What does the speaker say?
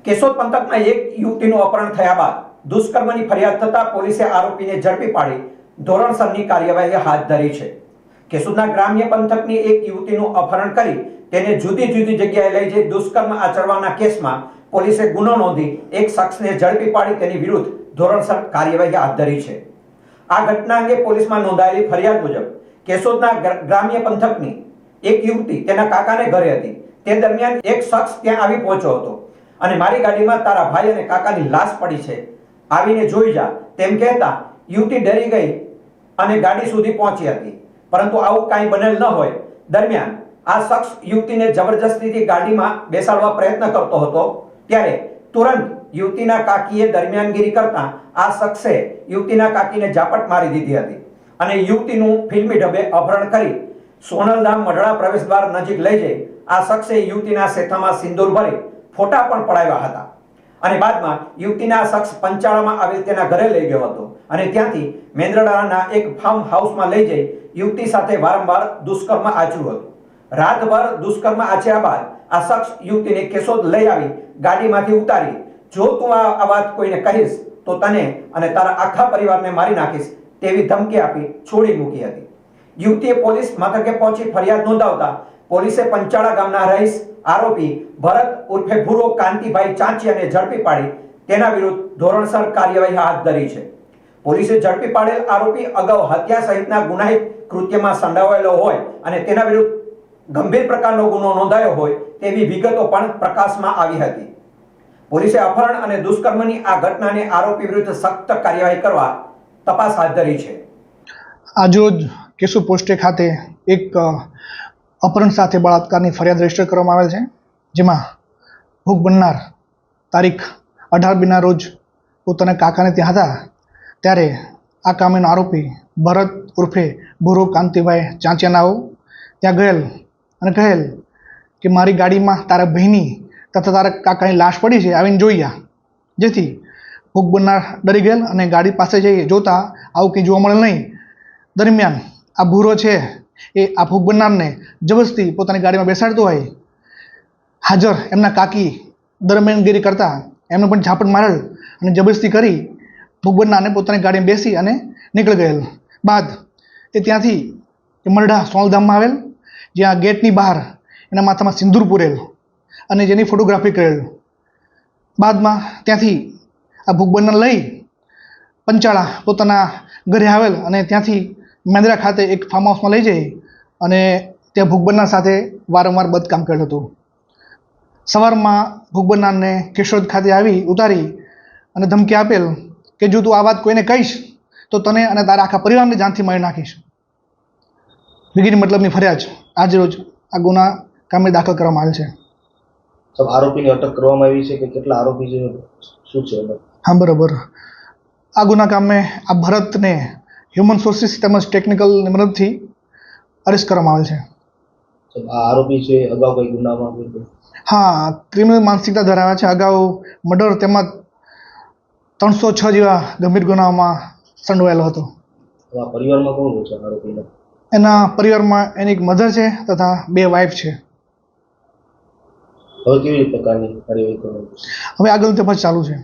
કેશોદ પંથકમાં એક યુવતીનું અપહરણ થયા બાદ દુષ્કર્મની ફરિયાદ થતા પોલીસે આરોપીને ઝડપી પાડી ધોરણસરની કાર્યવાહી હાથ ધરી છે। કેશોદના ગ્રામ્ય પંથકની એક યુવતીનું અપહરણ કરી તેને જુદી જુદી જગ્યાએ લઈ જઈ દુષ્કર્મ આચરવાના કેસમાં પોલીસે ગુનો નોંધી એક શખ્સને ઝડપી પાડી તેની વિરુદ્ધ ધોરણસર કાર્યવાહી હાથ ધરી છે। આ ઘટના અંગે પોલીસમાં નોંધાયેલી ફરિયાદ મુજબ કેશોદના ગ્રામ્ય પંથકની એક યુવતી તેના કાકાને ઘરે હતી। તે દરમિયાન એક શખ્સ ત્યાં આવી પહોંચ્યો હતો અને મારી ગાડીમાં તારા ભાઈ અને કાકાની લાશ પડી છે, આવીને જોઈ જા તેમ કહેતા યુવતી ડરી ગઈ અને ગાડી સુધી પહોંચી હતી, પરંતુ આવું કાંઈ બનેલ ન હોય। દરમિયાન આ શખ્સ યુવતીને જબરજસ્તીથી ગાડીમાં બેસાડવા પ્રયત્ન કરતો હતો ત્યારે તુરંત યુવતીના કાકીએ દરમિયાનગીરી કરતા આ શખ્સે યુવતીના કાકીને ઝાપટ મારી દીધી હતી અને યુવતીનું ફિલ્મી ઢબે અપહરણ કરી સોનલધામ મઢડા પ્રવેશદ્વાર નજીક લઈ જઈ આ શખ્સે યુવતીના શેથામાં સિંદૂર ભરી ફોટા પણ પડાવ્યા હતા અને બાદમાં યુવતીના શખ્સ પંચાળામાં આવેલ તેના ઘરે લઈ ગયો હતો અને ત્યાંથી મેંદરડાના એક ફાર્મ હાઉસમાં લઈ જઈ યુવતી સાથે વારંવાર દુષ્કર્મ આચર્યું હતું। રાતભર દુષ્કર્મ આચર્યા બાદ આ શખ્સ યુવતીને કેશોદ લઈ આવી ગાડીમાંથી ઉતારી જો તું આ વાત કોઈને કહીશ તો તને અને તારા આખા પરિવારને મારી નાખીશ તેવી ધમકી આપી છોડી મૂકી હતી। યુવતીએ પોલીસ મથકે પહોંચી ફરિયાદ નોંધાવતા પોલીસે પંચાળા ગામના રહીશ આરોપી ભરત ઉર્ફે ભૂરો કાંતિભાઈ ચાંચિયાને ઝડપી પાડી તેના વિરુદ્ધ ધોરણસર કાર્યવાહી હાથ ધરી છે। પોલીસે ઝડપી પાડેલ આરોપી અગાઉ હત્યા સહિતના ગુનાહિત કૃત્યમાં સંડોવાયેલો હોય અને તેના વિરુદ્ધ ગંભીર પ્રકારનો ગુનો નોંધાયો હોય તેવી વિગતો પણ પ્રકાશમાં આવી હતી। પોલીસે અપહરણ અને દુષ્કર્મની આ ઘટનાને આરોપી વિરુદ્ધ સખ્ત કાર્યવાહી કરવા તપાસ હાથ ધરી છે। આજરોજ કેશોદ પોસ્ટે ખાતે એક અપહરણ સાથે બળાત્કારની ફરિયાદ રજીસ્ટર કરવામાં આવેલ છે, જેમાં ભોગ બનનાર તારીખ 18/2ના રોજ પોતાના કાકાને ત્યાં હતા ત્યારે આ કામનો આરોપી ભરત ઉર્ફે ભૂરો કાંતિભાઈ ચાંચિયાનાઓ ત્યાં ગયેલ અને કહેલ કે મારી ગાડીમાં તારા બહેની તથા તારા કાકાની લાશ પડી છે, આવીને જોઈ જા। જેથી ભોગ બનનાર ડરી ગયેલ અને ગાડી પાસે જઈ જોતા આવું કંઈ જોવા મળેલ નહીં। દરમિયાન આ ભૂરો છે એ આ ભોગ બનનારને જબરદસ્તી પોતાની ગાડીમાં બેસાડતો હોય હાજર એમના કાકી દરમિયાનગીરી કરતા એમને પણ ઝાપટ મારેલ અને જબરદસ્તી કરી ભોગ બનનારને પોતાની ગાડીમાં બેસી અને નીકળી ગયેલ। બાદ એ ત્યાંથી મરડા સોનલધામમાં આવેલ, જ્યાં ગેટની બહાર એના માથામાં સિંદૂર પૂરેલ અને જેની ફોટોગ્રાફી કરેલ। બાદમાં ત્યાંથી આ ભોગ બનનાર લઈ પંચાળા પોતાના ઘરે આવેલ અને ત્યાંથી મેંદરા ખાતે એક ફાર્મ હાઉસમાં લઈ જઈ અને ત્યાં ભોગ બનનાર સાથે વારંવાર બદકામ કરેલ હતું। સવારમાં ભોગ બનનારને કેશોદ ખાતે આવી ઉતારી અને ધમકી આપેલ કે જો તું આ વાત કોઈને કહીશ તો તને અને તારા આખા પરિવારને જાનથી મારી નાખીશ વગેરે મતલબની ફરિયાદ આજ રોજ આ ગુના કામે દાખલ કરવામાં આવેલ છે। આરોપીની અટક કરવામાં આવી છે કે કેટલા આરોપી છે, શું છે? હા, બરાબર। આ ગુના કામે આ ભરતને હ્યુમન સોર્સિસ તેમજ ટેકનિકલની મદદથી અરેસ્ટ કરવામાં આવેલ છે। આ આરોપી છે અગાઉ કઈ ગુનામાં? હા, ક્રિમિનલ માનસિકતા ધરાવે છે। અગાઉ મર્ડર તેમજ 306 જેવા ગંભીર ગુનાઓમાં સંડોવાયેલો હતો। પરિવારમાં કોણ છે આરોપીના? એના પરિવારમાં એની એક મધર છે તથા 2 વાઇફ છે। હવે કેવી પ્રકારની કાર્યવાહી કરવાની? હવે આગળ તપાસ ચાલુ છે।